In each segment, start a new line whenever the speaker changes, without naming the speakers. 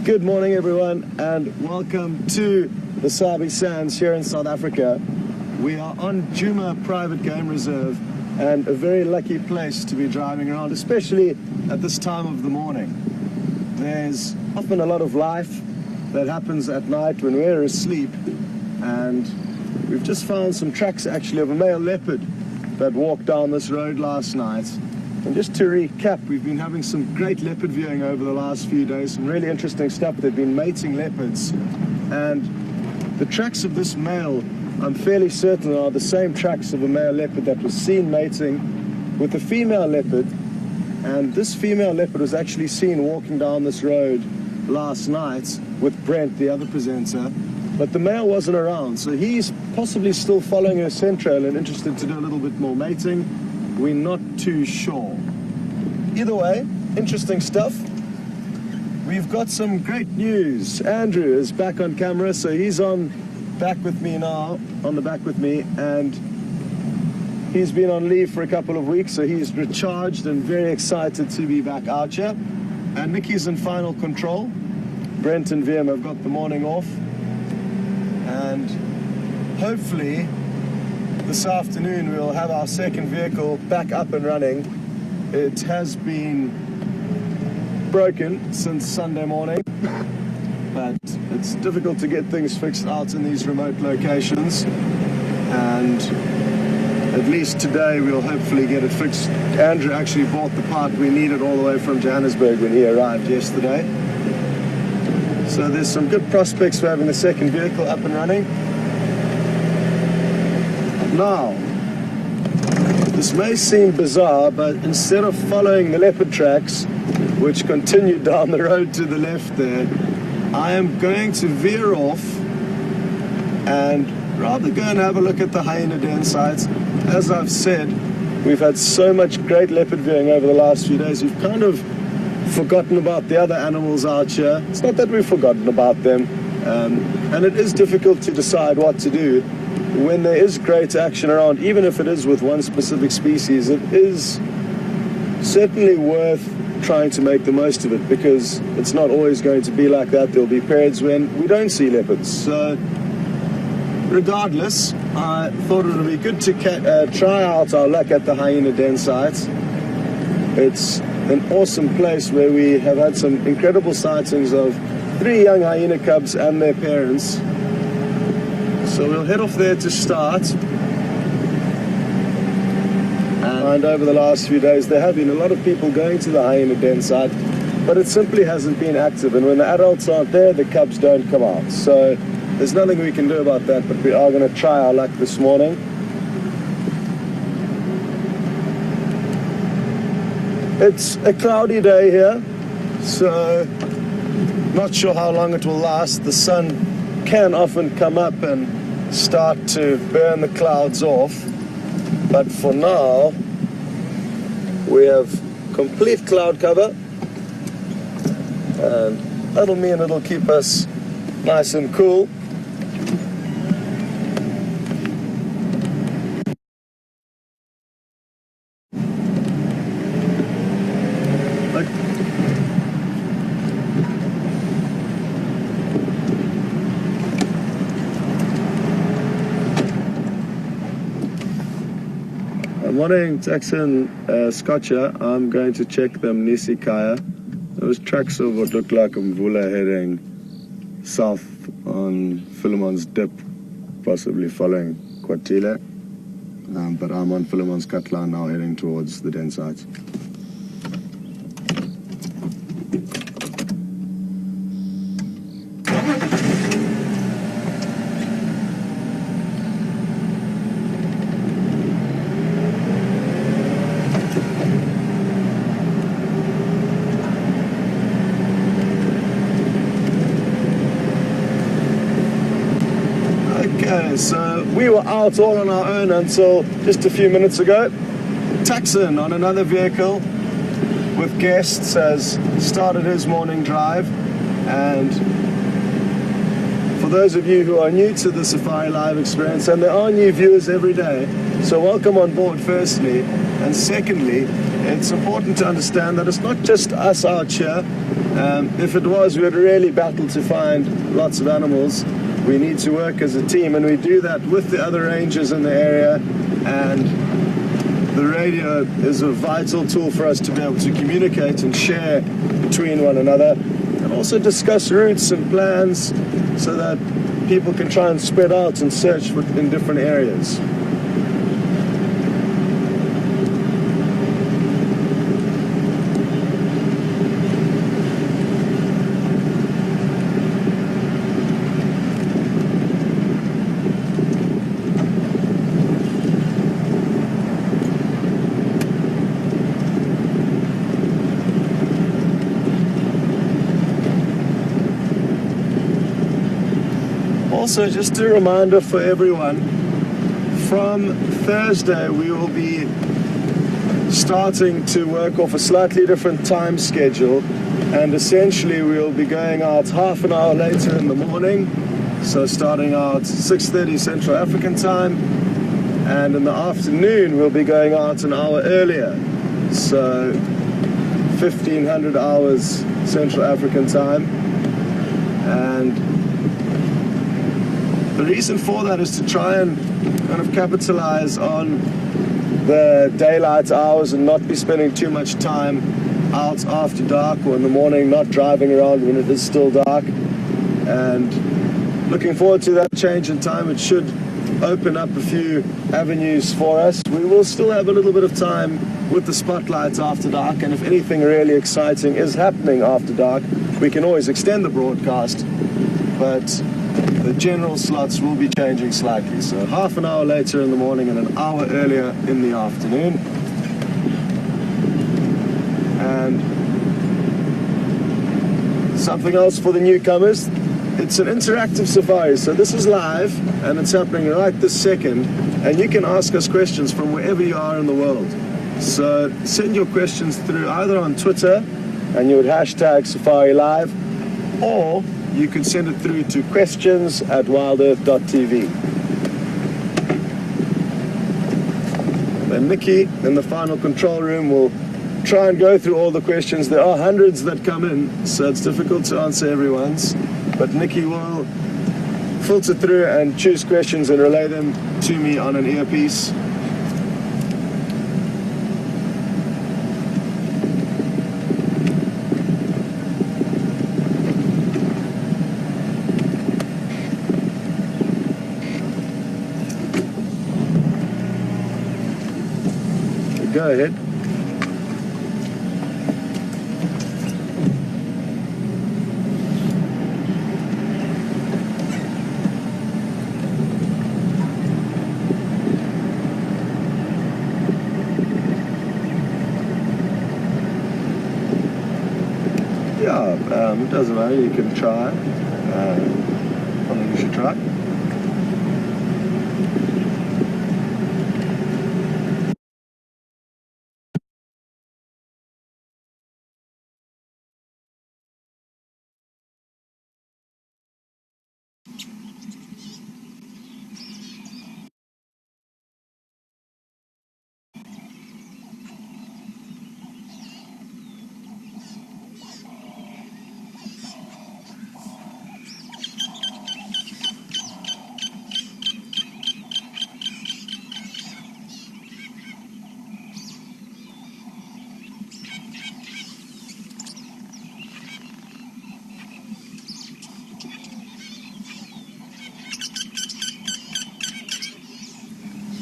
Good morning everyone and welcome to the Sabi Sands here in South Africa. We are on Djuma Private Game Reserve and a very lucky place to be driving around, especially at this time of the morning. There's often a lot of life that happens at night when we're asleep, and we've just found some tracks actually of a male leopard that walked down this road last night. And just to recap, we've been having some great leopard viewing over the last few days, some really interesting stuff. They've been mating leopards, and the tracks of this male, I'm fairly certain, are the same tracks of a male leopard that was seen mating with a female leopard. And this female leopard was actually seen walking down this road last night with Brent, the other presenter, but the male wasn't around, so he's possibly still following her scent trail and interested to do a little bit more mating. We're not too sure. Either way, interesting stuff. We've got some great news. Andrew is back on camera, so he's on the back with me, and he's been on leave for a couple of weeks, so he's recharged and very excited to be back out here. And Nikki's in final control. Brent and VM have got the morning off, and hopefully this afternoon we'll have our second vehicle back up and running. It has been broken since Sunday morning, but it's difficult to get things fixed out in these remote locations, and at least today we'll hopefully get it fixed. Andrew actually bought the part we needed all the way from Johannesburg when he arrived yesterday. So there's some good prospects for having the second vehicle up and running. Now, this may seem bizarre, but instead of following the leopard tracks, which continue down the road to the left there, I am going to veer off and rather go and have a look at the hyena den sites. As I've said, we've had so much great leopard viewing over the last few days, we've kind of forgotten about the other animals out here. It's not that we've forgotten about them, and it is difficult to decide what to do when there is great action around. Even if it is with one specific species, it is certainly worth trying to make the most of it, because it's not always going to be like that. There'll be periods when we don't see leopards. So regardless, I thought it would be good to try out our luck at the hyena den sites. It's an awesome place where we have had some incredible sightings of 3 young hyena cubs and their parents. So we'll head off there to start. And over the last few days there have been a lot of people going to the hyena den site, but it simply hasn't been active, and when the adults aren't there, the cubs don't come out. So there's nothing we can do about that, but we are going to try our luck this morning. It's a cloudy day here, so not sure how long it will last. The sun can often come up and start to burn the clouds off, but for now we have complete cloud cover, and that'll mean it'll keep us nice and cool. Morning, Jackson, Scotcha. I'm going to check them Nisi Kaya. Those tracks of what look like Mvula heading south on Philemon's Dip, possibly following Kwatile. But I'm on Philemon's cut line now, heading towards the den sites. So we were out all on our own until just a few minutes ago. Taxon on another vehicle with guests has started his morning drive, and for those of you who are new to the SafariLive experience, and there are new viewers every day, so welcome on board firstly, and secondly, it's important to understand that it's not just us out here. If it was, we would really battle to find lots of animals. We need to work as a team, and we do that with the other rangers in the area, and the radio is a vital tool for us to be able to communicate and share between one another, and also discuss routes and plans so that people can try and spread out and search in different areas. Also, just a reminder for everyone, from Thursday we will be starting to work off a slightly different time schedule, and essentially we'll be going out half an hour later in the morning, so starting out 6:30 Central African time, and in the afternoon we'll be going out an hour earlier, so 1500 hours Central African time. And the reason for that is to try and kind of capitalize on the daylight hours and not be spending too much time out after dark or in the morning, not driving around when it is still dark. And looking forward to that change in time. It should open up a few avenues for us. We will still have a little bit of time with the spotlights after dark, and if anything really exciting is happening after dark, we can always extend the broadcast, but the general slots will be changing slightly, so half an hour later in the morning and an hour earlier in the afternoon. And something else for the newcomers, it's an interactive safari, so this is live and it's happening right this second, and you can ask us questions from wherever you are in the world. So send your questions through either on Twitter, and you would hashtag SafariLive, or you can send it through to questions@wildearth.tv. And Nikki in the final control room will try and go through all the questions. There are hundreds that come in, so it's difficult to answer everyone's, but Nikki will filter through and choose questions and relay them to me on an earpiece. Go ahead. Yeah, it doesn't matter, you can try. I think you should try.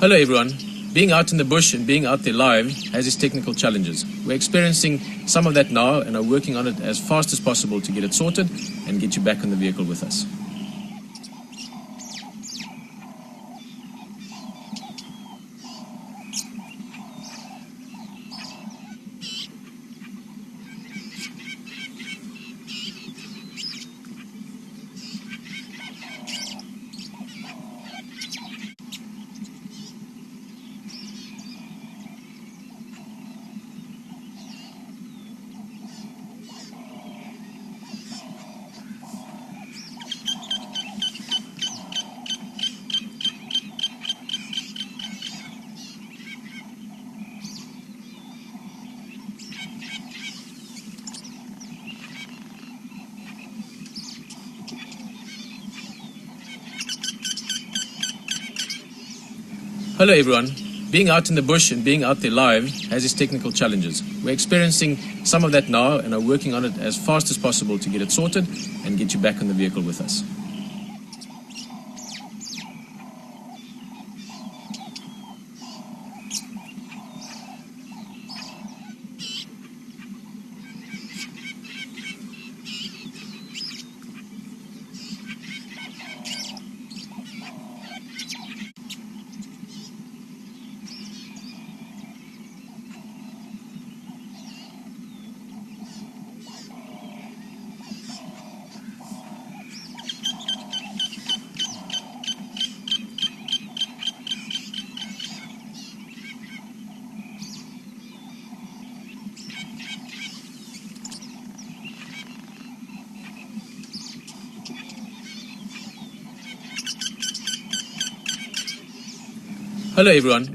Hello everyone. Being out in the bush and being out there live has its technical challenges. We're experiencing some of that now and are working on it as fast as possible to get it sorted and get you back on the vehicle with us. Hello everyone. Being out in the bush and being out there live has its technical challenges. We're experiencing some of that now and are working on it as fast as possible to get it sorted and get you back on the vehicle with us. Hello everyone.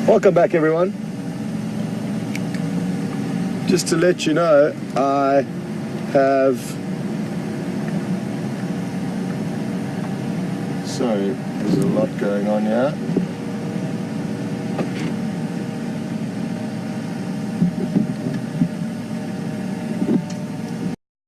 Welcome back, everyone. Just to let you know, I have... Sorry, there's a lot going on here.